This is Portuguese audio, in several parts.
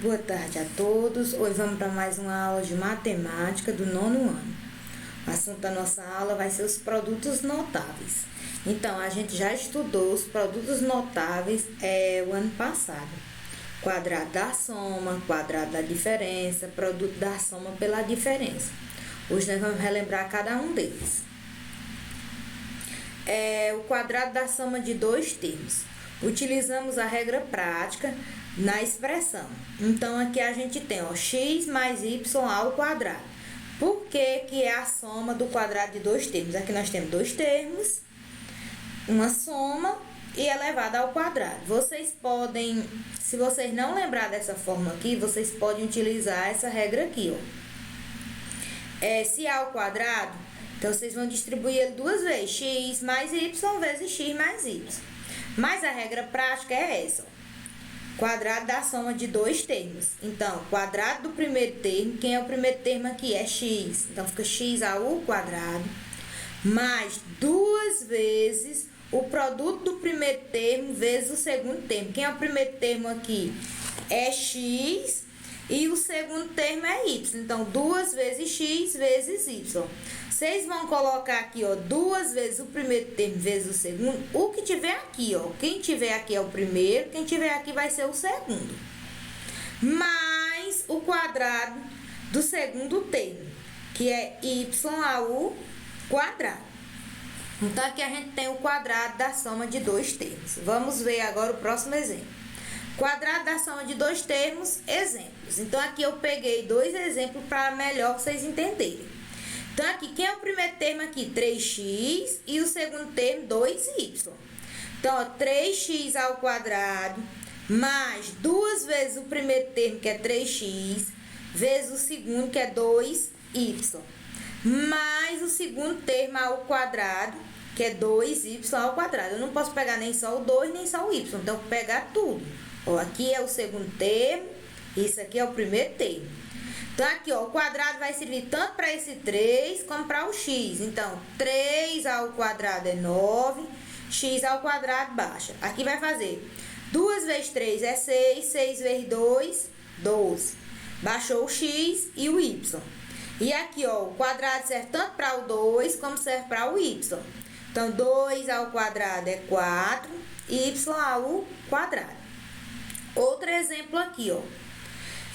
Boa tarde a todos. Hoje vamos para mais uma aula de matemática do nono ano. O assunto da nossa aula vai ser os produtos notáveis. Então, a gente já estudou os produtos notáveis o ano passado. Quadrado da soma, quadrado da diferença, produto da soma pela diferença. Hoje nós vamos relembrar cada um deles. O quadrado da soma de dois termos. Utilizamos a regra prática na expressão. Então, aqui a gente tem x mais y ao quadrado. Por que é a soma do quadrado de dois termos? Aqui nós temos dois termos, uma soma e elevada ao quadrado. Vocês podem, se vocês não lembrar dessa forma aqui, vocês podem utilizar essa regra aqui, ó. Se a ao quadrado, então vocês vão distribuir ele duas vezes, x mais y vezes x mais y. Mas a regra prática é essa, ó. Quadrado da soma de dois termos. Então, quadrado do primeiro termo, quem é o primeiro termo aqui? É x. Então, fica x ao quadrado, mais duas vezes o produto do primeiro termo vezes o segundo termo. Quem é o primeiro termo aqui? É x e o segundo termo é y. Então, duas vezes x vezes y. Vocês vão colocar aqui, ó, duas vezes o primeiro termo vezes o segundo. O que tiver aqui, ó. Quem tiver aqui é o primeiro, quem tiver aqui vai ser o segundo. Mais o quadrado do segundo termo, que é y ao quadrado. Então, aqui a gente tem o quadrado da soma de dois termos. Vamos ver agora o próximo exemplo. Quadrado da soma de dois termos, exemplos. Então, aqui eu peguei dois exemplos para melhor vocês entenderem. Então, aqui, quem é o primeiro termo aqui? 3x e o segundo termo, 2y. Então, ó, 3x ao quadrado mais duas vezes o primeiro termo, que é 3x, vezes o segundo, que é 2y. Mais o segundo termo ao quadrado, que é 2y ao quadrado. Eu não posso pegar nem só o 2, nem só o y. Então, vou pegar tudo. Ó, aqui é o segundo termo, isso aqui é o primeiro termo. Então, aqui, ó, o quadrado vai servir tanto para esse 3 como para o x. Então, 3 ao quadrado é 9, x ao quadrado baixa. Aqui vai fazer 2 vezes 3 é 6, 6 vezes 2, 12. Baixou o x e o y. E aqui, ó, o quadrado serve tanto para o 2 como serve para o y. Então, 2 ao quadrado é 4, y ao quadrado. Outro exemplo aqui, ó.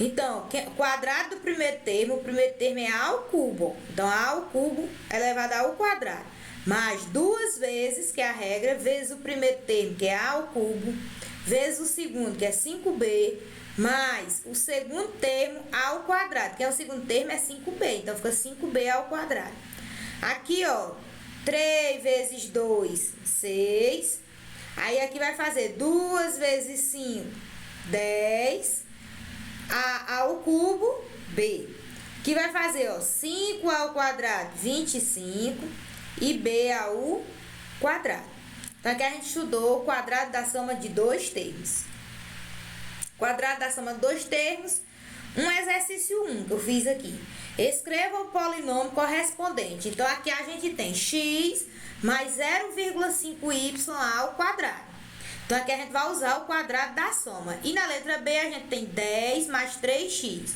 Então, quadrado do primeiro termo, o primeiro termo é a ao cubo. Então, a ao cubo elevado ao quadrado. Mais duas vezes, que é a regra, vezes o primeiro termo, que é a ao cubo, vezes o segundo, que é 5b, mais o segundo termo ao quadrado, que é o segundo termo, é 5b. Então, fica 5b ao quadrado. Aqui, ó, 3 vezes 2, 6. Aí, aqui vai fazer 2 vezes 5, 10. A ao cubo, b. Que vai fazer, ó, 5 ao quadrado, 25. E b ao quadrado. Então, aqui a gente estudou o quadrado da soma de dois termos. Quadrado da soma de dois termos, um exercício 1 que eu fiz aqui. Escreva o polinômio correspondente. Então, aqui a gente tem x mais 0,5y ao quadrado. Então, aqui a gente vai usar o quadrado da soma. E na letra B, a gente tem 10 mais 3x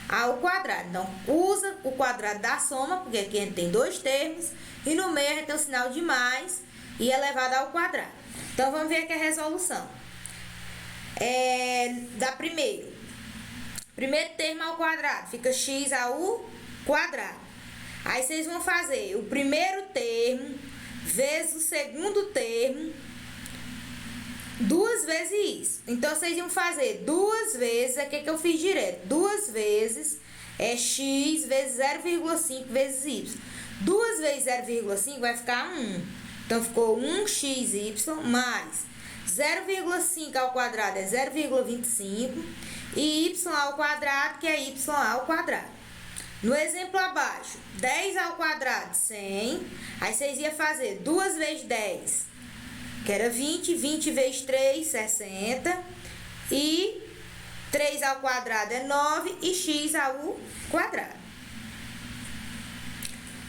ao quadrado. Então, usa o quadrado da soma, porque aqui a gente tem dois termos. E no meio, a gente tem o sinal de mais e elevado ao quadrado. Então, vamos ver aqui a resolução. Da primeiro termo ao quadrado, fica x ao quadrado. Aí, vocês vão fazer o primeiro termo vezes o segundo termo, duas vezes isso. Então, vocês iam fazer duas vezes, aqui que eu fiz direto, duas vezes é x vezes 0,5 vezes y. Duas vezes 0,5 vai ficar 1. Então, ficou 1xy mais 0,5 ao quadrado é 0,25 e y ao quadrado, que é y ao quadrado. No exemplo abaixo, 10 ao quadrado, 100. Aí, vocês iam fazer duas vezes 10, que era 20, 20 vezes 3, 60, e 3 ao quadrado é 9, e x ao quadrado.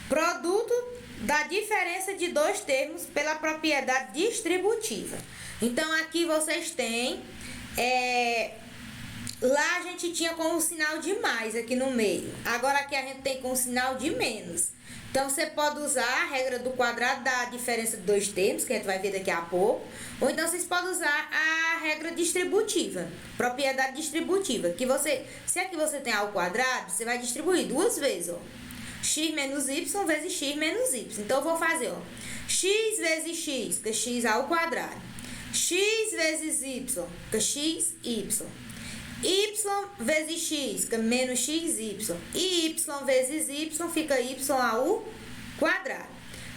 Produto da diferença de dois termos pela propriedade distributiva. Então, aqui vocês têm lá a gente tinha com o sinal de mais aqui no meio. Agora aqui a gente tem com o sinal de menos. Então, você pode usar a regra do quadrado da diferença de dois termos, que a gente vai ver daqui a pouco. Ou então, vocês podem usar a regra distributiva, propriedade distributiva. Que você, se aqui você tem A ao quadrado, você vai distribuir duas vezes, ó. X menos Y vezes X menos Y. Então, eu vou fazer, ó. X vezes X, que é X ao quadrado. X vezes Y, que é X, Y. Y vezes X, que é menos XY. E Y vezes Y fica Y ao quadrado.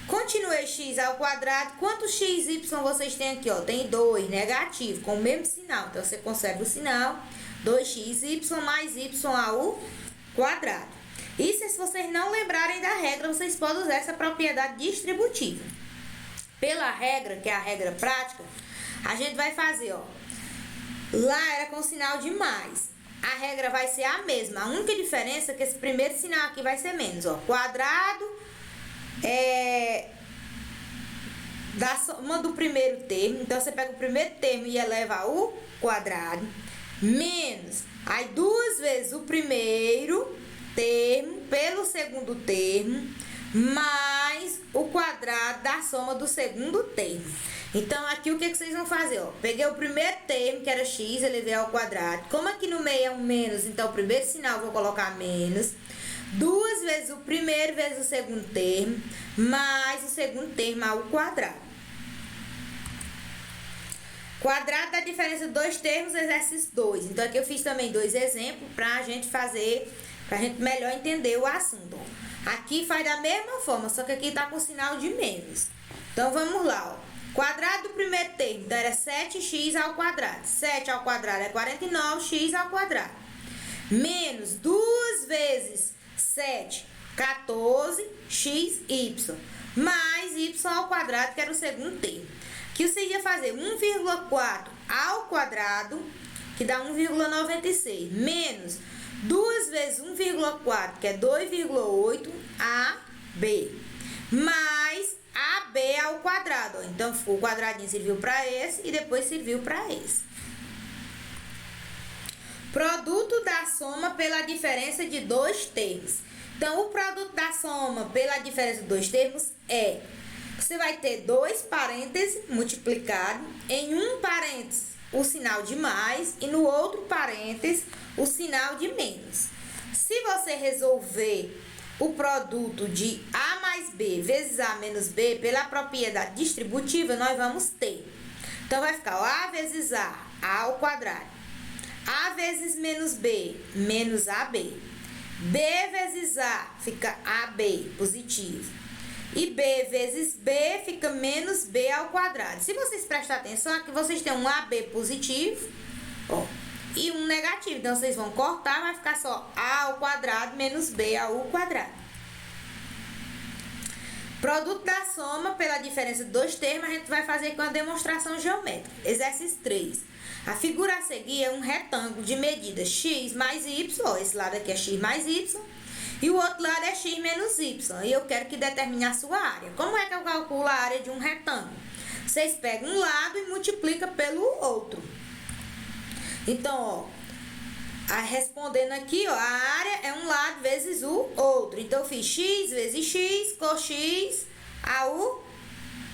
Continue X ao quadrado. Quantos XY vocês têm aqui? Ó? Tem 2, negativo, com o mesmo sinal. Então, você conserva o sinal. 2xy mais y ao quadrado. Isso, se vocês não lembrarem da regra, vocês podem usar essa propriedade distributiva. Pela regra, que é a regra prática, a gente vai fazer, ó. Lá era com sinal de mais. A regra vai ser a mesma. A única diferença é que esse primeiro sinal aqui vai ser menos, ó. Quadrado da soma do primeiro termo. Então, você pega o primeiro termo e eleva ao quadrado. Menos. Aí, duas vezes o primeiro termo pelo segundo termo. Mais o quadrado da soma do segundo termo. Então, aqui o que vocês vão fazer? Ó? Peguei o primeiro termo, que era x, elevei ao quadrado. Como aqui no meio é um menos, então o primeiro sinal eu vou colocar menos. Duas vezes o primeiro vezes o segundo termo, mais o segundo termo ao quadrado. Quadrado da diferença de dois termos, exercício 2. Então, aqui eu fiz também dois exemplos para a gente fazer, para a gente melhor entender o assunto. Aqui faz da mesma forma, só que aqui tá com sinal de menos. Então, vamos lá, ó. Quadrado do primeiro termo, então era 7x ao quadrado. 7 ao quadrado é 49x ao quadrado. Menos 2 vezes 7, 14xy. Mais y ao quadrado, que era o segundo termo. Que você ia fazer 1,4 ao quadrado, que dá 1,96. Menos 2 vezes 1,4, que é 2,8 AB. Mais AB ao quadrado. Então, o quadradinho serviu para esse e depois serviu para esse. Produto da soma pela diferença de dois termos. Então, o produto da soma pela diferença de dois termos é... Você vai ter dois parênteses multiplicado. Em um parênteses, o sinal de mais. E no outro parênteses, o sinal de menos. Se você resolver o produto de A mais B vezes A menos B pela propriedade distributiva, nós vamos ter. Então, vai ficar A vezes A ao quadrado. A vezes menos B, menos AB. B vezes A fica AB, positivo. E B vezes B fica menos B ao quadrado. Se vocês prestarem atenção, aqui vocês têm um AB positivo, ó, e um negativo. Então, vocês vão cortar, vai ficar só A ao quadrado menos B ao quadrado. Produto da soma pela diferença de dois termos, a gente vai fazer com a demonstração geométrica. Exercício 3. A figura a seguir é um retângulo de medida x mais y. Ó, esse lado aqui é x mais y. E o outro lado é x menos y. E eu quero que determine a sua área. Como é que eu calculo a área de um retângulo? Vocês pegam um lado e multiplicam pelo outro. Então, ó, respondendo aqui, ó, a área é um lado vezes o outro. Então, eu fiz x vezes x, com x ao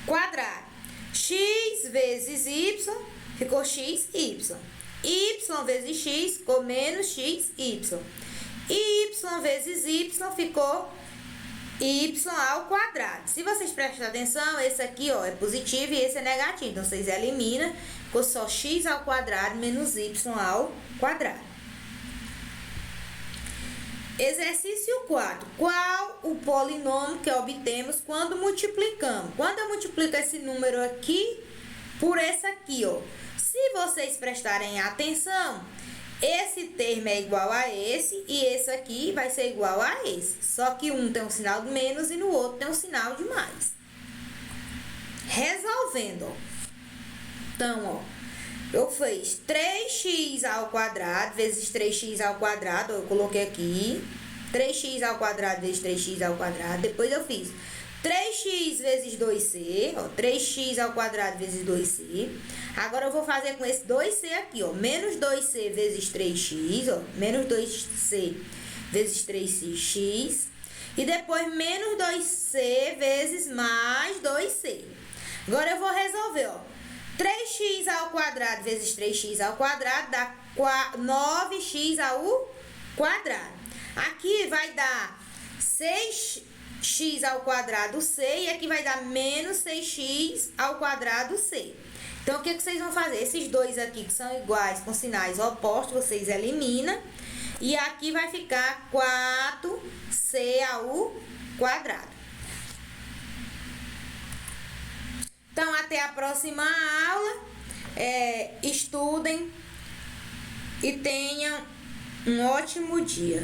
quadrado. X vezes y, ficou x, y. Y vezes x, ficou menos x, y. E y vezes y ficou y ao quadrado. Se vocês prestarem atenção, esse aqui, ó, é positivo e esse é negativo. Então, vocês eliminam, ficou só x ao quadrado menos y ao quadrado. Exercício 4. Qual o polinômio que obtemos quando multiplicamos? Quando eu multiplico esse número aqui por esse aqui, ó. Se vocês prestarem atenção, esse termo é igual a esse e esse aqui vai ser igual a esse. Só que um tem um sinal de menos e no outro tem um sinal de mais. Resolvendo, ó. Então, ó, eu fiz 3x ao quadrado vezes 3x ao quadrado, ó, eu coloquei aqui. 3x ao quadrado vezes 3x ao quadrado. Depois eu fiz 3x vezes 2c, ó, 3x ao quadrado vezes 2c. Agora eu vou fazer com esse 2c aqui, ó, menos 2c vezes 3x, ó, menos 2c vezes 3x. E depois menos 2c vezes mais 2c. Agora eu vou resolver, ó. 3x ao quadrado vezes 3x ao quadrado dá 9x ao quadrado. Aqui vai dar 6x ao quadrado c e aqui vai dar menos 6x ao quadrado c. Então, o que vocês vão fazer? Esses dois aqui que são iguais com sinais opostos, vocês eliminam. E aqui vai ficar 4c ao quadrado. Então, até a próxima aula. Estudem e tenham um ótimo dia.